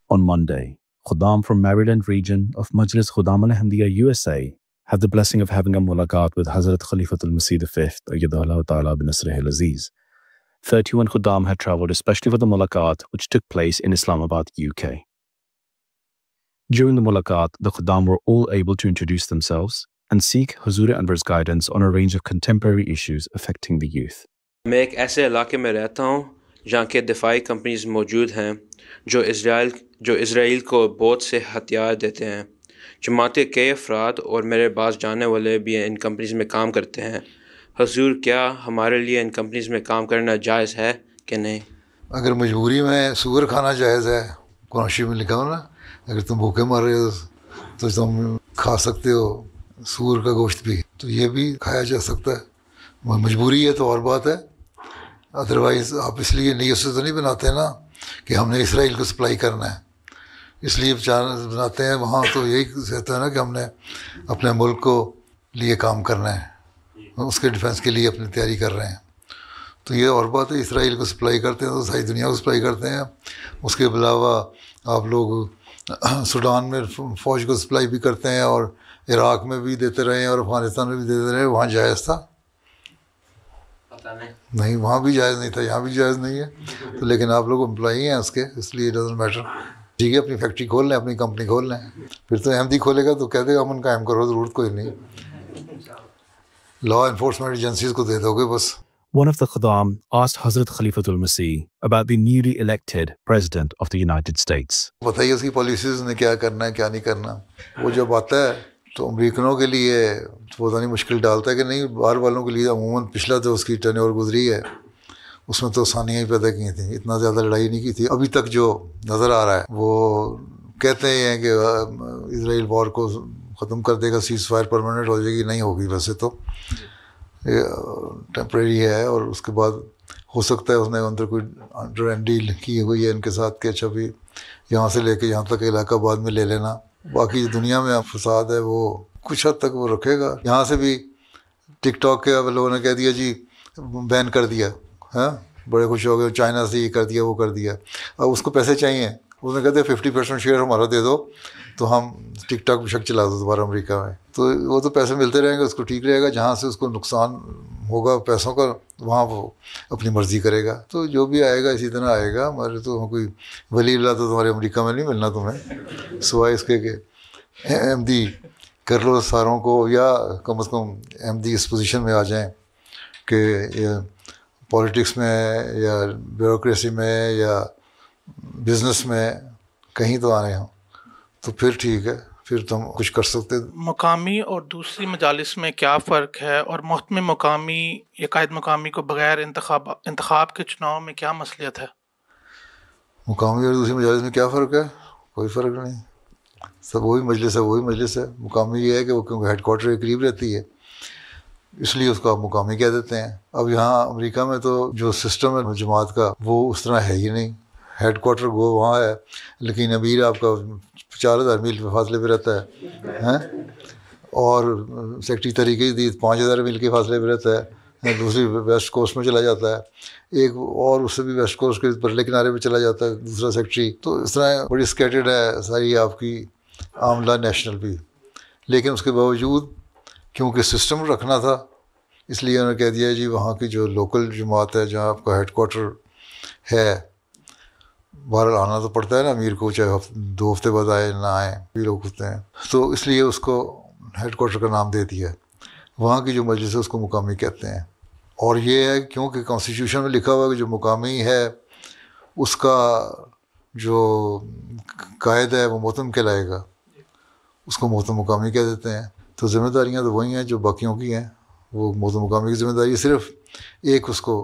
On Monday, Khuddam from Maryland region of Majlis Khuddam al-Ahmadiyya USA had the blessing of having a mulaqat with Hazrat Khalifatul Masih V, Ayyadahullah Ta'ala bin Nasrihi al-Aziz. 31 Khuddam had travelled especially for the mulaqat, which took place in Islamabad, UK. During the mulaqat, the Khuddam were all able to introduce themselves and seek Huzur Anwar's guidance on a range of contemporary issues affecting the youth. میں ایک ایسے علاقے میں رہتا ہوں جہاں کے دفاعی کمپنیز موجود ہیں جو اسرائیل کو بہت سے ہتھیار دیتے ہیں. جماعت کے کئی افراد اور میرے بعض جاننے والے بھی ان کمپنیز میں کام کرتے ہیں. حضور، کیا ہمارے لیے ان کمپنیز میں کام کرنا جائز ہے کہ نہیں؟ اگر مجبوری میں سور کھانا جائز ہے، قرآن شریف میں لکھا ہو نا، اگر تم بھوکے مر رہے ہو تو تم کھا سکتے ہو سور کا گوشت بھی، تو یہ بھی کھایا جا سکتا ہے. مجبوری ہے تو اور بات ہے، ادروائز آپ اس لیے نیت سے تو نہیں بناتے نا کہ ہم نے اسرائیل کو سپلائی کرنا ہے، اس لیے بناتے ہیں. وہاں تو یہی کہتا ہے نا کہ ہم نے اپنے ملک کو لیے کام کرنا ہے، اس کے ڈیفینس کے لیے اپنی تیاری کر رہے ہیں. تو یہ اور بات ہے، اسرائیل کو سپلائی کرتے ہیں تو ساری دنیا کو سپلائی کرتے ہیں. اس کے علاوہ آپ لوگ سوڈان میں فوج کو سپلائی بھی کرتے ہیں، اور عراق میں بھی دیتے رہے ہیں، اور افغانستان میں بھی دیتے رہے. وہاں جائز تھا؟ نہیں، وہاں بھی جائز نہیں تھا، یہاں بھی جائز نہیں ہے. تو لیکن آپ لوگ امپلائی ہیں اس کے، اس لیے ڈزنٹ میٹر. ٹھیک ہے، اپنی فیکٹری کھول لیں، اپنی کمپنی کھول لیں. پھر تو احمدی کھولے گا تو کہہ دے گا امن قائم کرو، ضرورت کوئی نہیں. لا انفورسمنٹ ایجنسیز کو دے دو گے بس. One of the Khuddam asked Hazrat Khalifatul Masih about the newly elected President of the United States. بتائیے اس کی پالیسیز نے کیا کرنا ہے، کیا نہیں کرنا. وہ جب آتا ہے تو امریکنوں کے لیے پتہ نہیں مشکل ڈالتا ہے کہ نہیں. باہر والوں کے لیے عموماً پچھلا جو اس کی ٹینیور گزری ہے اس میں تو آسانیاں ہی پیدا کی تھیں، اتنا زیادہ لڑائی نہیں کی تھی. ابھی تک جو نظر آ رہا ہے وہ کہتے ہیں کہ اسرائیل وار کو ختم کر دے گا، سیز فائر پرماننٹ ہو جائے گی. نہیں ہوگی، ویسے تو ٹیمپریری ہے، اور اس کے بعد ہو سکتا ہے اس نے اندر کوئی انڈر اینڈ ڈیل کی ہوئی ہے ان کے ساتھ کہ اچھا بھی یہاں سے لے کے یہاں تک علاقہ بعد میں لے لینا. باقی دنیا میں فساد ہے وہ کچھ حد تک وہ رکھے گا. یہاں سے بھی ٹک ٹاک کے لوگوں نے کہہ دیا جی بین کر دیا، ہاں بڑے خوش ہو گئے. چائنا سے یہ کر دیا، وہ کر دیا. اب اس کو پیسے چاہیے، اس نے کہتے 50% شیئر ہمارا دے دو تو ہم ٹک ٹاک شک چلا دو دوبارہ امریکہ میں. تو وہ تو پیسے ملتے رہیں گے، اس کو ٹھیک رہے گا. جہاں سے اس کو نقصان ہوگا پیسوں کا وہاں وہ اپنی مرضی کرے گا. تو جو بھی آئے گا اسی طرح آئے گا. ہمارے تو کوئی ولی اللہ تو تمہارے امریکہ میں نہیں ملنا تمہیں، سوائے اس کے کہ احمدی کر لو ساروں کو، یا کم از کم احمدی اس پوزیشن میں آ جائیں کہ پولیٹکس میں یا بیوروکریسی میں یا بزنس میں کہیں تو آنے ہوں، تو پھر ٹھیک ہے، پھر تم کچھ کر سکتے. مقامی اور دوسری مجالس میں کیا فرق ہے، اور محتم مقامی یا قائد مقامی کو بغیر انتخاب کے چناؤ میں کیا مصلحت ہے؟ مقامی اور دوسری مجالس میں کیا فرق ہے؟ کوئی فرق نہیں، سب وہی مجلس ہے، وہی مجلس ہے. مقامی یہ ہے کہ وہ کیونکہ ہیڈ کوارٹر کے قریب رہتی ہے اس لیے اس کو آپ مقامی کہہ دیتے ہیں. اب یہاں امریکہ میں تو جو سسٹم ہے جماعت کا وہ اس طرح ہے ہی نہیں. ہیڈ کوارٹر وہ وہاں ہے، لیکن امیر آپ کا 4000 میل کے فاصلے پہ رہتا ہے، اور سیکٹری طریقے دی 5000 میل کے فاصلے پہ رہتا ہے. دوسری ویسٹ کوسٹ میں چلا جاتا ہے، ایک اور اس سے بھی ویسٹ کوسٹ کے پرلے کنارے پہ چلا جاتا ہے دوسرا سیکٹری. تو اس طرح بڑی اسکیٹرڈ ہے ساری آپ کی عاملہ نیشنل بھی. لیکن اس کے باوجود کیونکہ سسٹم رکھنا تھا اس لیے انہوں نے کہہ دیا جی وہاں کی جو لوکل جماعت ہے جہاں آپ کا ہیڈ کوارٹر ہے، بہرحال آنا تو پڑتا ہے نا امیر کو، چاہے 2 ہفتے بعد آئے نہ آئیں، بھی لوگ ہوتے ہیں. تو اس لیے اس کو ہیڈ کوارٹر کا نام دے دیا. وہاں کی جو مجلس ہے اس کو مقامی کہتے ہیں. اور یہ ہے کیونکہ کانسٹیٹیوشن میں لکھا ہوا ہے کہ جو مقامی ہے اس کا جو قائد ہے وہ محتم کہلائے گا، اس کو محتم مقامی کہہ دیتے ہیں. تو ذمہ داریاں تو وہی ہیں جو باقیوں کی ہیں. وہ محتم مقامی کی ذمہ داری صرف ایک اس کو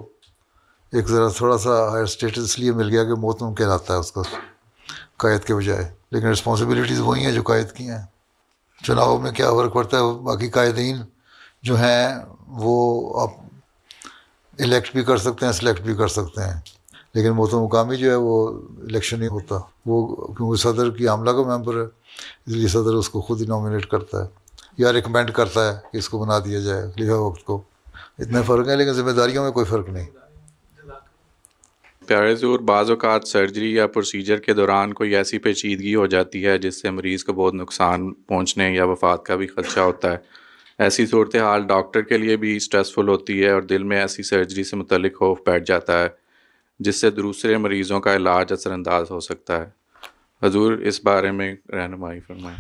ایک ذرا تھوڑا سا ہائر اسٹیٹس اس لیے مل گیا کہ محتم کہلاتا ہے اس کا قائد کے بجائے، لیکن رسپانسبلٹیز وہی ہیں جو قائد کی ہیں. چناؤ میں کیا فرق پڑتا ہے؟ باقی قائدین جو ہیں وہ آپ الیکٹ بھی کر سکتے ہیں، سلیکٹ بھی کر سکتے ہیں، لیکن محتم مقامی جو ہے وہ الیکشن نہیں ہوتا. وہ کیونکہ صدر کی عاملہ کا ممبر ہے اس لیے صدر اس کو خود ہی نامینیٹ کرتا ہے یا ریکمینڈ کرتا ہے کہ اس کو بنا دیا جائے خلیفہ وقت کو. اتنے فرق ہیں، لیکن ذمہ داریوں میں کوئی فرق نہیں. پیارے حضور، بعض اوقات سرجری یا پروسیجر کے دوران کوئی ایسی پیچیدگی ہو جاتی ہے جس سے مریض کو بہت نقصان پہنچنے یا وفات کا بھی خدشہ ہوتا ہے. ایسی صورتحال ڈاکٹر کے لیے بھی اسٹریسفل ہوتی ہے اور دل میں ایسی سرجری سے متعلق خوف بیٹھ جاتا ہے جس سے دوسرے مریضوں کا علاج اثر انداز ہو سکتا ہے. حضور اس بارے میں رہنمائی فرمائیں.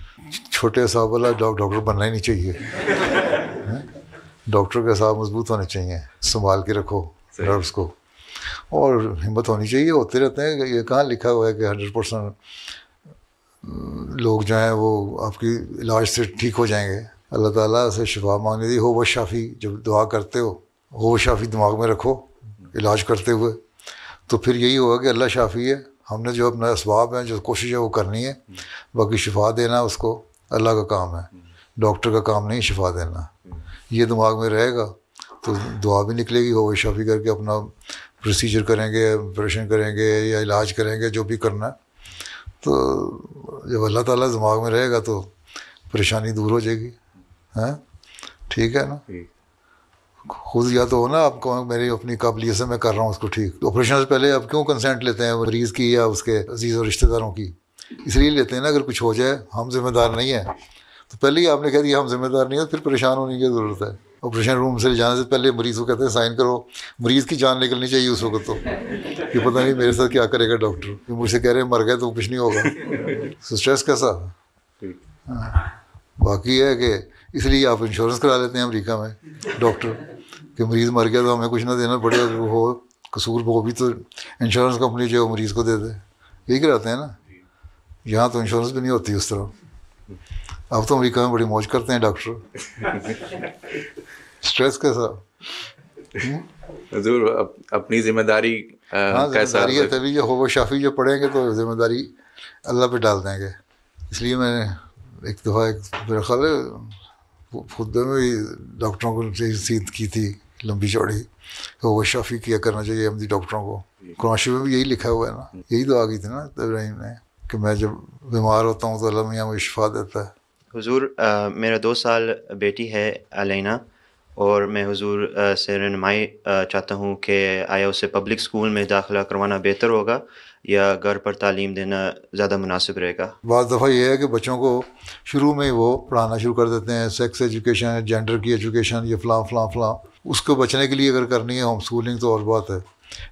چھوٹے حساب والا ڈاکٹر بننا ہی نہیں چاہیے. ڈاکٹر کے حساب مضبوط ہونے چاہیے، سنبھال کے رکھو نروس کو، اور ہمت ہونی چاہیے. ہوتے رہتے ہیں. یہ کہاں لکھا ہوا ہے کہ 100% لوگ جو ہیں وہ آپ کی علاج سے ٹھیک ہو جائیں گے؟ اللہ تعالیٰ سے شفا مانگنے دی. ہو وہ شافی، جب دعا کرتے ہو وہ شافی دماغ میں رکھو علاج کرتے ہوئے، تو پھر یہی ہوگا کہ اللہ شافی ہے. ہم نے جو اپنا اسباب ہیں، جو کوشش ہے وہ کرنی ہے. باقی شفا دینا اس کو اللہ کا کام ہے، ڈاکٹر کا کام نہیں شفا دینا. یہ دماغ میں رہے گا تو دعا بھی نکلے گی. ہو شافی کر کے اپنا پروسیجر کریں گے، آپریشن کریں گے یا علاج کریں گے جو بھی کرنا ہے. تو جب اللہ تعالیٰ دماغ میں رہے گا تو پریشانی دور ہو جائے گی. ہاں ٹھیک ہے نا. خود یا تو ہو نا آپ کو میری اپنی قابلیت سے میں کر رہا ہوں اس کو ٹھیک. آپریشن سے پہلے آپ کیوں کنسنٹ لیتے ہیں مریض کی یا اس کے عزیز اور رشتہ داروں کی؟ اس لیے لیتے ہیں نا اگر کچھ ہو جائے ہم ذمہ دار نہیں ہیں. تو پہلے ہی آپ نے کہہ دیا ہم ذمہ دار نہیں ہیں، پھر پریشان ہونے کی ضرورت ہے. آپریشن روم سے لے جانے سے پہلے مریض کو کہتے ہیں سائن کرو. مریض کی جان نکلنی چاہیے اس وقت. تو یہ پتہ نہیں میرے ساتھ کیا کرے گا ڈاکٹر. مجھ سے کہہ رہے ہیں مر گئے تو کچھ نہیں ہوگا. اسٹریس کیسا. باقی ہے کہ اس لیے آپ انشورنس کرا لیتے ہیں امریکہ میں ڈاکٹر کہ مریض مر گیا تو ہمیں کچھ نہ دینا پڑے. ہو قصور وہ بھی تو انشورنس کمپنی جو مریض کو دے دے. یہی کراتے ہیں نا. یہاں تو انشورنس بھی نہیں ہوتی اس طرح. اب تو امریکہ میں بڑی موج کرتے ہیں ڈاکٹر. اسٹریس کیسا. حضور اپنی ذمہ داری ذمہ داری ہے تبھی جو ہو شافی جو پڑھیں گے تو ذمہ داری اللہ پہ ڈال دیں گے. اس لیے میں نے ایک دفعہ میرا خیال ہے خطبے میں بھی ڈاکٹروں کو نصیحت کی تھی لمبی چوڑی کہ وہ شافی کیا کرنا چاہیے احمدی ڈاکٹروں کو. قرآن شریف میں بھی یہی لکھا ہوا ہے نا. یہی دعا کی تھی نا ابراہیم نے کہ میں جب بیمار ہوتا ہوں تو اللہ میاں مجھے شفا دیتا ہے. حضور میرا 2 سال بیٹی ہے علینا، اور میں حضور سے رہنمائی چاہتا ہوں کہ آیا اسے پبلک اسکول میں داخلہ کروانا بہتر ہوگا یا گھر پر تعلیم دینا زیادہ مناسب رہے گا؟ بعض دفعہ یہ ہے کہ بچوں کو شروع میں وہ پڑھانا شروع کر دیتے ہیں سیکس ایجوکیشن، جینڈر کی ایجوکیشن، یہ فلاں فلاں فلاں. اس کو بچنے کے لیے اگر کرنی ہے ہوم اسکولنگ تو اور بات ہے.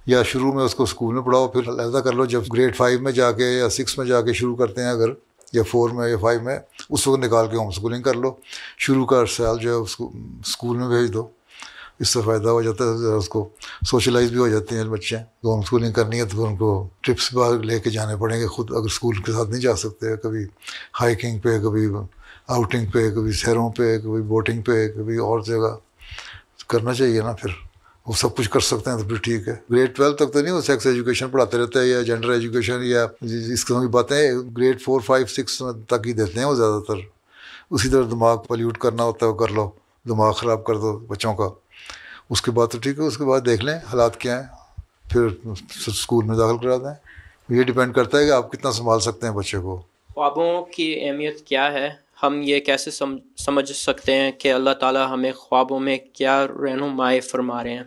یا شروع میں اس کو اسکول میں پڑھاؤ، پھر علیحدہ کر لو. جب گریڈ 5 میں جا کے یا 6 میں جا کے شروع کرتے ہیں اگر، یا 4 میں یا 5 میں، اس وقت نکال کے ہوم اسکولنگ کر لو. شروع کا سال جو ہے اس کو اسکول میں بھیج دو. اس سے فائدہ ہو جاتا ہے. اس کو سوشلائز بھی ہو جاتے ہیں بچے. ہوم اسکولنگ کرنی ہے تو ان کو ٹرپس باہر لے کے جانے پڑیں گے. خود اگر اسکول کے ساتھ نہیں جا سکتے، کبھی ہائکنگ پہ، کبھی آؤٹنگ پہ، کبھی سیروں پہ، کبھی بوٹنگ پہ، کبھی اور جگہ کرنا چاہیے نا. پھر وہ سب کچھ کر سکتے ہیں تو پھر ٹھیک ہے. گریڈ 12 تک تو نہیں وہ سیکس ایجوکیشن پڑھاتے رہتے ہیں یا جینڈر ایجوکیشن یا اس قسم کی باتیں. گریڈ 4 5 6 تک ہی دیتے ہیں وہ زیادہ تر. اسی طرح دماغ پلیوٹ کرنا ہوتا ہے وہ کر لو، دماغ خراب کر دو بچوں کا. اس کے بعد تو ٹھیک ہے. اس کے بعد دیکھ لیں حالات کیا ہیں، پھر اسکول میں داخل کرا دیں. یہ ڈپینڈ کرتا ہے کہ آپ کتنا سنبھال سکتے ہیں بچے کو. خوابوں کی اہمیت کیا ہے؟ ہم یہ کیسے سمجھ سکتے ہیں کہ اللہ تعالیٰ ہمیں خوابوں میں کیا رہنمائی فرما رہے ہیں؟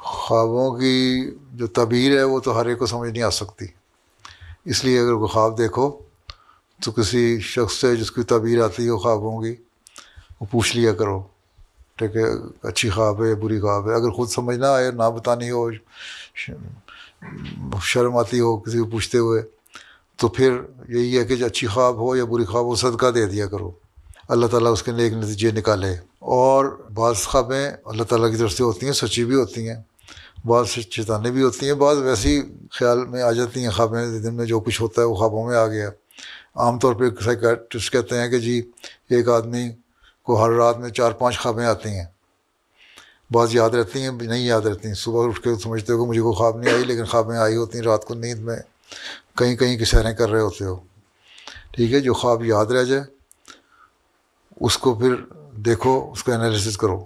خوابوں کی جو تعبیر ہے وہ تو ہر ایک کو سمجھ نہیں آ سکتی. اس لیے اگر کوئی خواب دیکھو تو کسی شخص سے جس کی تعبیر آتی ہو خوابوں کی، وہ پوچھ لیا کرو ٹھیک ہے اچھی خواب ہے یا بری خواب ہے. اگر خود سمجھ نہ آئے، نہ بتانی ہو، شرم آتی ہو کسی کو پوچھتے ہوئے، تو پھر یہی ہے کہ جو اچھی خواب ہو یا بری خواب ہو صدقہ دے دیا کرو. اللہ تعالیٰ اس کے نیک نتیجے نکالے. اور بعض خوابیں اللہ تعالیٰ کی طرف سے ہوتی ہیں، سچی بھی ہوتی ہیں، بعض شیطانی بھی ہوتی ہیں، بعض ویسی خیال میں آ جاتی ہیں خوابیں. دن میں جو کچھ ہوتا ہے وہ خوابوں میں آ گیا. عام طور پہ سائیکیٹرسٹ کہتے ہیں کہ جی ایک آدمی کو ہر رات میں 4-5 خوابیں آتی ہیں. بعض یاد رہتی ہیں، نہیں یاد رہتی ہیں. صبح اٹھ کے سمجھتے ہو کہ مجھے کوئی خواب نہیں آئی، لیکن خوابیں آئی ہوتی ہیں رات کو نیند میں، کہیں کہیں کی سیریں کر رہے ہوتے ہو. ٹھیک ہے. جو خواب یاد رہ جائے اس کو پھر دیکھو، اس کا انالیسس کرو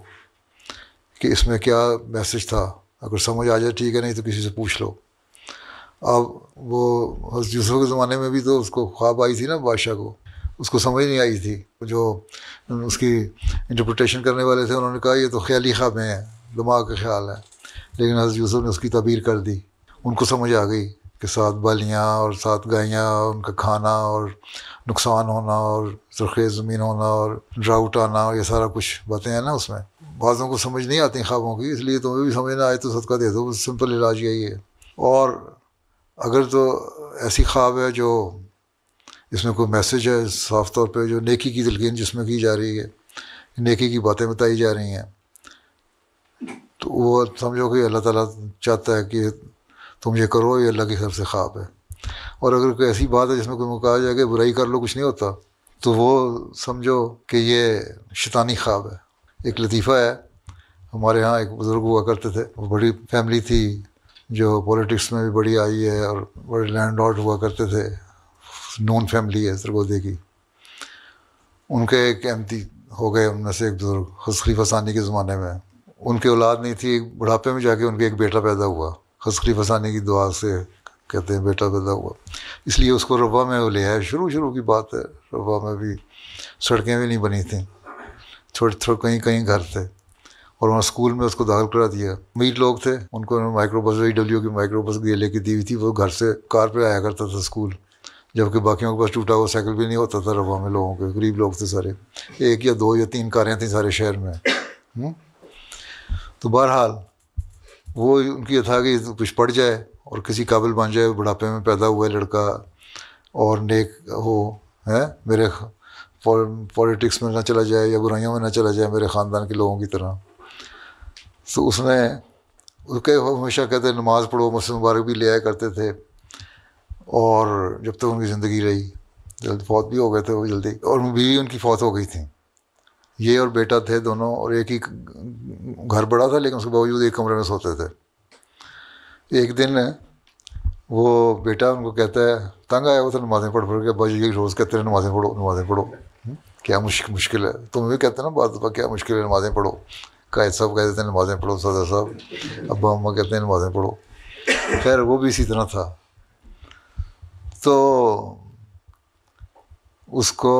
کہ اس میں کیا میسج تھا. اگر سمجھ آ جائے ٹھیک ہے، نہیں تو کسی سے پوچھ لو. اب وہ حضرت یوسف کے زمانے میں بھی تو اس کو خواب آئی تھی نا بادشاہ کو، اس کو سمجھ نہیں آئی تھی. جو اس کی انٹرپریٹیشن کرنے والے تھے انہوں نے کہا یہ تو خیالی خوابیں ہیں، دماغ کا خیال ہے. لیکن حضرت یوسف نے اس کی تعبیر کر دی. ان کو سمجھ آ گئی کہ 7 بالیاں اور 7 گائیاں، ان کا کھانا اور نقصان ہونا اور زرخیز زمین ہونا اور ڈراؤٹ آنا، یہ سارا کچھ باتیں ہیں نا اس میں. بعضوں کو سمجھ نہیں آتی خوابوں کی، اس لیے تمہیں بھی سمجھ نہ آئے تو صدقہ دے دو، سمپل علاج یہی ہے. اور اگر تو ایسی خواب ہے جو اس میں کوئی میسج ہے صاف طور پہ، جو نیکی کی تلقین جس میں کی جا رہی ہے، نیکی کی باتیں بتائی جا رہی ہیں، تو وہ سمجھو کہ اللہ تعالیٰ چاہتا ہے کہ تم یہ کرو، یہ اللہ کی طرف سے خواب ہے. اور اگر کوئی ایسی بات ہے جس میں کوئی کہا جائے کہ برائی کر لو کچھ نہیں ہوتا، تو وہ سمجھو کہ یہ شیطانی خواب ہے. ایک لطیفہ ہے، ہمارے ہاں ایک بزرگ ہوا کرتے تھے، وہ بڑی فیملی تھی جو پولیٹکس میں بھی بڑی آئی ہے، اور بڑے لینڈ لارڈ ہوا کرتے تھے، نون فیملی ہے سرگودے کی. ان کے ایک احمدی ہو گئے، ان میں سے ایک بزرگ حضرت خلیفہ ثانی کے زمانے میں. ان کے اولاد نہیں تھی، بڑھاپے میں جا کے ان کے ایک بیٹا پیدا ہوا. حضرت خلیفہ ثانی کی دعا سے کہتے ہیں بیٹا پیدا ہوا، اس لیے اس کو ربوہ میں وہ لے آئے. شروع کی بات ہے، ربوہ میں بھی سڑکیں بھی نہیں بنی تھیں، تھوڑے کہیں گھر تھے، اور وہاں اسکول میں اس کو داخل کرا دیا. امیر لوگ تھے، ان کو مائکرو بس WW کی مائکرو بس لے کے دی ہوئی تھی. وہ گھر سے کار پہ آیا کرتا تھا اسکول، جبکہ باقیوں کے پاس ٹوٹا ہوا سائیکل بھی نہیں ہوتا تھا. ربوہ میں لوگوں کے غریب لوگ تھے سارے، 1 یا 2 یا 3 کاریں تھیں سارے شہر میں. تو بہرحال وہ ان کی یہ تھا کہ کچھ پڑھ جائے اور کسی قابل بن جائے. بڑھاپے میں پیدا ہوا ہے لڑکا اور نیک ہو، ہے میرے پولیٹکس میں نہ چلا جائے یا برائیوں میں نہ چلا جائے میرے خاندان کے لوگوں کی طرح. تو اس نے ہمیشہ کہتے نماز پڑھو، مسجد مبارک بھی لے آیا کرتے تھے. اور جب تک ان کی زندگی رہی، جلد فوت بھی ہو گئے تھے وہ جلدی، اور بیوی ان کی فوت ہو گئی تھی. یہ اور بیٹا تھے دونوں، اور ایک ہی گھر بڑا تھا لیکن اس کے باوجود ایک کمرے میں سوتے تھے. ایک دن وہ بیٹا ان کو کہتا ہے، تنگ آیا وہ تو نمازیں پڑھ کے، ابا جی روز کہتے ہیں نمازیں پڑھو. کیا مشکل ہے، تم بھی کہتے ہیں نا بعض دفعہ کیا مشکل ہے نمازیں پڑھو. قائد صاحب کہہ دیتے ہیں نمازیں پڑھو، صدر صاحب ابا اماں کہتے ہیں نمازیں پڑھو. خیر وہ بھی اسی طرح تھا. تو اس کو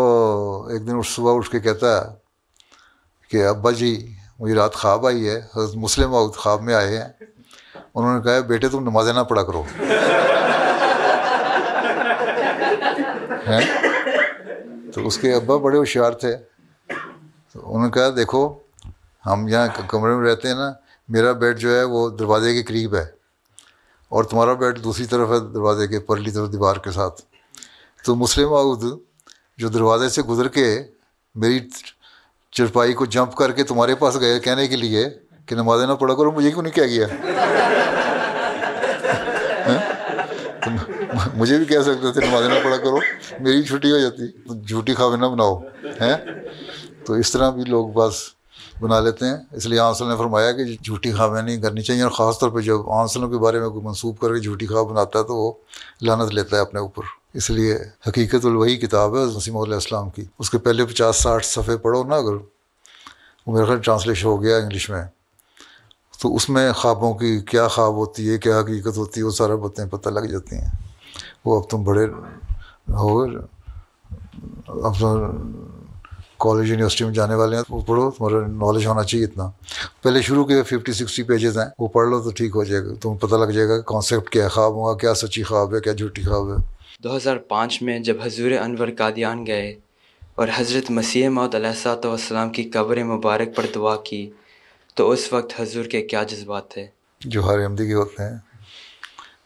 ایک دن صبح اٹھ کے کہتا ہے کہ ابا جی مجھے رات خواب آئی ہے، حضرت مسلم موعود خواب میں آئے ہیں. انہوں نے کہا بیٹے تم نمازیں نہ پڑھا کرو. تو اس کے ابا بڑے ہوشیار تھے. تو انہوں نے کہا دیکھو ہم یہاں کمرے میں رہتے ہیں نا، میرا بیڈ جو ہے وہ دروازے کے قریب ہے اور تمہارا بیڈ دوسری طرف ہے دروازے کے پرلی طرف دیوار کے ساتھ. تو مسلم موعود جو دروازے سے گزر کے میری چرپائی کو جمپ کر کے تمہارے پاس گئے کہنے کے لیے کہ نمازیں نہ پڑھا کرو، مجھے کیوں نہیں کہہ گیا؟ مجھے بھی کہہ سکتے تھے نمازیں نہ پڑھا کرو، میری چھٹی ہو جاتی. جھوٹی خوابیں نہ بناؤ ہیں. تو اس طرح بھی لوگ بس بنا لیتے ہیں. اس لیے آن صلی نے فرمایا کہ جھوٹی خوابیں نہیں کرنی چاہیے، اور خاص طور پہ جب آن صلی کے بارے میں کوئی منسوب کر کے جھوٹی خواب بناتا ہے تو وہ لعنت لیتا ہے اپنے اوپر. اس لیے حقیقت الوحی کتاب ہے مسیح علیہ السلام کی، اس کے پہلے 50-60 صفحے پڑھو نا، اگر وہ میرا خیال ٹرانسلیشن ہو گیا انگلش میں، تو اس میں خوابوں کی کیا خواب ہوتی ہے، کیا حقیقت ہوتی ہے، وہ سارا باتیں پتہ لگ جاتی ہیں. وہ اب تم بڑے ہو، اب کالج یونیورسٹی میں جانے والے ہیں، وہ پڑھو، تمہارا نالج ہونا چاہیے اتنا. پہلے شروع کے 50-60 پیجز ہیں، وہ پڑھ لو تو ٹھیک ہو جائے گا، تمہیں پتہ لگ جائے گا کانسیپٹ کیا خواب ہوگا، کیا سچی خواب ہے، کیا جھوٹی خواب ہے. 2005 میں جب حضور انور قادیان گئے اور حضرت مسیح موعود علیہ الصلوۃ والسلام کی قبر مبارک پر دعا کی تو اس وقت حضور کے کیا جذبات تھے؟ جو ہر احمدی کے ہوتے ہیں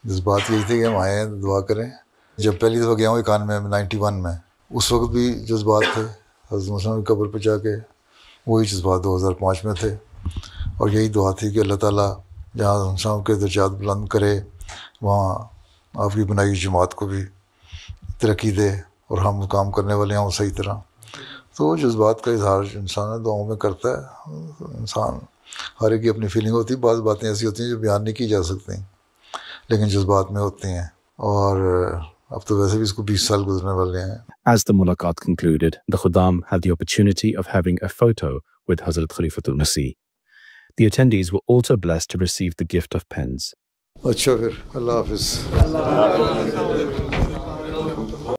جذبات یہی تھے کہ ہم آئے ہیں دعا کریں. جب پہلی دفعہ گیا ہوں 91 میں 91 میں، اس وقت بھی جذبات تھے. حضرت مسلم کی قبر پہ جا کے وہی جذبات 2005 میں تھے، اور یہی دعا تھی کہ اللہ تعالیٰ جہاں انسان کے درجات بلند کرے وہاں آپ کی بنائی جماعت کو بھی ترقی دے اور ہم کام کرنے والے ہوں صحیح طرح. تو جذبات کا اظہار انسان دعاؤں میں کرتا ہے. انسان ہر ایک کی اپنی فیلنگ ہوتی ہے، بعض باتیں ایسی ہوتی ہیں جو بیان نہیں کی جا سکتی لیکن جذبات میں ہوتی ہیں. اور اب تو ویسے بھی اس کو 20 سال گزرنے والے ہیں. As the mulaqat concluded, the Khuddam had the opportunity of having a photo with Hazrat Khalifatul Masih. The attendees were also blessed to receive the gift of pens. اچھا پھر اللہ حافظ.